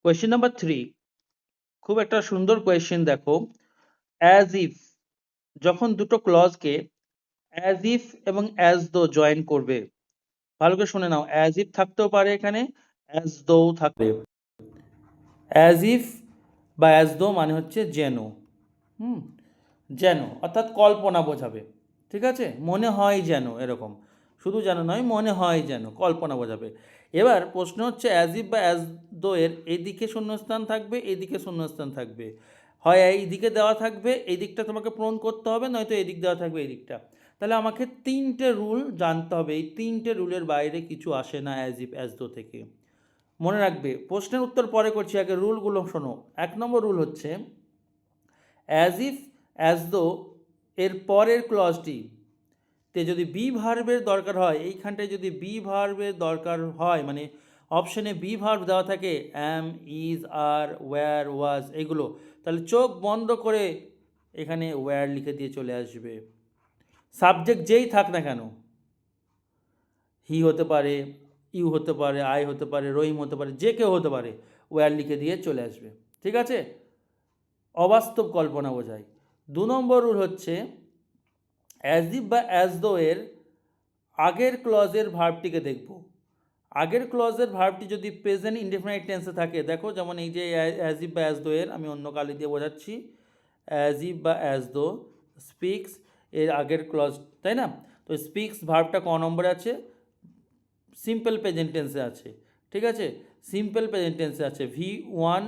Question number 3 খুব একটা সুন্দর কোয়েশ্চেন দেখো। অ্যাজ ইফ যখন দুটো ক্লজকে অ্যাজ ইফ এবং অ্যাজ দো জয়েন করবে, ভালো করে শুনে নাও, অ্যাজ ইফ থাকতেও পারে এখানে, অ্যাজ দো থাকবে। অ্যাজ ইফ বা অ্যাজ দো মানে হচ্ছে যেন, হুম, যেন অর্থাৎ কল্পনা বোঝাবে, ঠিক আছে, মনে হয় যেন, এরকম, শুধু যেন নয়, মনে হয় যেন, কল্পনা বোঝাবে। এবার প্রশ্ন হচ্ছে অ্যাজ ইফ বা অ্যাজ দো এর এইদিকে শূন্যস্থান থাকবে, এইদিকে শূন্যস্থান থাকবে, হয় এইদিকে দেওয়া থাকবে, এই দিকটা তোমাকে পূরণ করতে হবে, নয়তো এই দিক দেওয়া থাকবে, এই দিকটা। তাহলে আমাকে তিনটে রুল জানতে হবে, এই তিনটে রুলের বাইরে কিছু আসে না অ্যাজ ইফ অ্যাজ দো থেকে। মনে রাখবে, প্রশ্নের উত্তর পরে করছি, আগে রুলগুলো শোনো। 1 নম্বর রুল হচ্ছে অ্যাজ ইফ অ্যাজ দো এর পরের ক্লজটি তে যদি বি ভার্বের দরকার হয়, এইখানটায় যদি বি ভার্বের দরকার হয়, মানে অপশনে বি ভার্ব দেওয়া থাকে, অ্যাম, ইজ, আর, ওয়্যার, ওয়াজ, এগুলো, তাহলে চোখ বন্ধ করে এখানে ওয়্যার লিখে দিয়ে চলে আসবে। সাবজেক্ট যেই থাক না কেন, হি হতে পারে, ইউ হতে পারে, আই হতে পারে, রহিম হতে পারে, যে কেউ হতে পারে, ওয়্যার লিখে দিয়ে চলে আসবে, ঠিক আছে। অবাস্তব কল্পনা বোঝায়। 2 নম্বর রুল হচ্ছে অ্যাজ ইফ বা অ্যাজ দো এর আগের ক্লজের ভার্বটিকে দেখব। আগের ক্লজের ভার্বটি যদি প্রেজেন্ট ইনডেফিনাইট টেন্সে থাকে, দেখো যেমন এই যে অ্যাজ ইফ বা অ্যাজ দো এর, আমি অন্য কালি দিয়ে বোঝাচ্ছি, অ্যাজ ইফ বা অ্যাজ দো স্পিক্স এর আগের ক্লজ, তাই না? তো স্পিক্স ভার্বটা ক নম্বরে আছে? সিম্পল প্রেজেন্ট টেন্সে আছে, ঠিক আছে, সিম্পল প্রেজেন্ট টেন্সে আছে, V1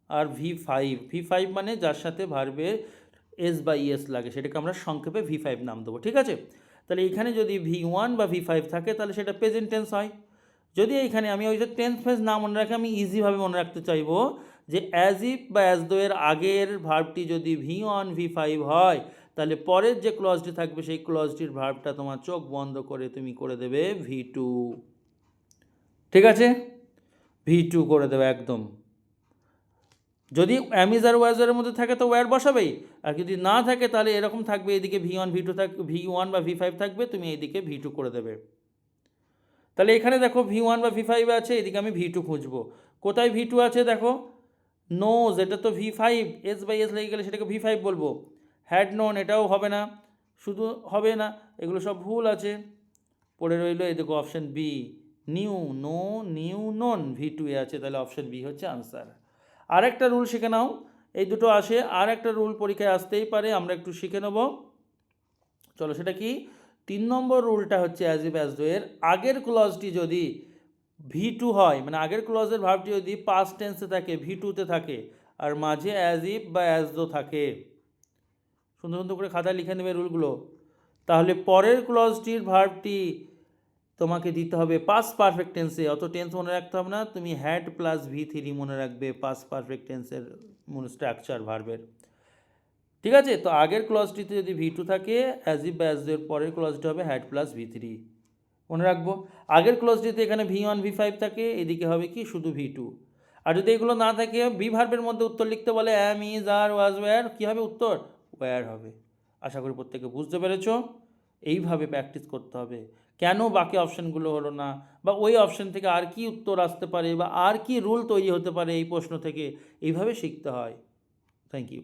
আর V5 মানে যার সাথে ভার্বের এস বা ইএস লাগে, সেটাকে আমরা সংক্ষেপে V5 নাম দেবো, ঠিক আছে। তাহলে এইখানে যদি V1 বা V5 থাকে তাহলে সেটা প্রেজেন্ট টেন্স হয়। যদি এইখানে আমি ওই যে টেন্স ফেন্স না মনে রাখে, আমি ইজিভাবে মনে রাখতে চাইবো যে অ্যাজ ইফ বা অ্যাজ দো এর আগের ভার্বটি যদি V1 V5 হয়, তাহলে পরের যে ক্লজটি থাকবে সেই ক্লজটির ভার্বটা তোমার চোখ বন্ধ করে তুমি করে দেবে V2, ঠিক আছে, V2 করে দেবে একদম। যদি অ্যামিজ আর ওয়াজের মধ্যে থাকে তো ওয়্যার বসাবেই, আর যদি না থাকে তাহলে এরকম থাকবে, এদিকে V1 V2 থাকবে, V1 বা V5 থাকবে, তুমি এইদিকে V2 করে দেবে। তাহলে এখানে দেখো V1 বা V5 আছে, এদিকে আমি V2 খুঁজবো। কোথায় V2 আছে দেখো, নোজ, এটা তো V5, এস বাই এস লেগে গেলে সেটাকে V5 বলবো। হ্যাড নোন, এটাও হবে না, শুধু হবে না, এগুলো সব ভুল আছে। পড়ে রইল এই দেখো option B, new, no, new, non, V2 এ আছে, তাহলে অপশান বি হচ্ছে আনসার। আর একটা রুল শিখে নাও, এই দুটো আসে, আর একটা রুল পরীক্ষায় আসতেই পারে, আমরা একটু শিখে নেব, চলো সেটা কি। 3 নম্বর রুলটা হচ্ছে অ্যাজ ইফ অ্যাজ দো এর আগের ক্লজটি যদি V2 হয়, মানে আগের ক্লজের ভার্বটি যদি পাস্ট টেন্সে থাকে, V2-তে থাকে, আর মাঝে অ্যাজ ইফ বা অ্যাজ দো থাকে, সুন্দর সুন্দর করে খাতায় লিখে নেবে রুলগুলো, তাহলে পরের ক্লজটির ভার্বটি তোমাকে দিতে হবে পাস্ট পারফেক্ট টেন্সে। অত টেন্স মনে রাখতে হবে না, তুমি হ্যাড প্লাস V3 মনে রাখবে পাস্ট পারফেক্ট টেন্সের স্ট্রাকচার ভার্বের, ঠিক আছে। তো আগের ক্লজটিতে যদি V2 থাকে, অ্যাজ ইফ বা অ্যাজ দো এর পরের ক্লজটি হবে হ্যাড প্লাস V3, মনে রাখবো। আগের ক্লজটিতে এখানে V1 V5 থাকে, এদিকে হবে কি শুধু V2। আর যদি এগুলো না থাকে, বি ভার্বের মধ্যে উত্তর লিখতে বলে অ্যাম, ইজ, আর, ওয়াজ, ওয়্যার, কী হবে উত্তর? ওয়্যার হবে। আশা করি প্রত্যেকে বুঝতে পেরেছো। এইভাবে প্র্যাকটিস করতে হবে, কেন বাকি অপশানগুলো হলো না, বা ওই অপশান থেকে আর কি উত্তর আসতে পারে, বা আর কি রুল তৈরি হতে পারে এই প্রশ্ন থেকে, এইভাবে শিখতে হয়। Thank you.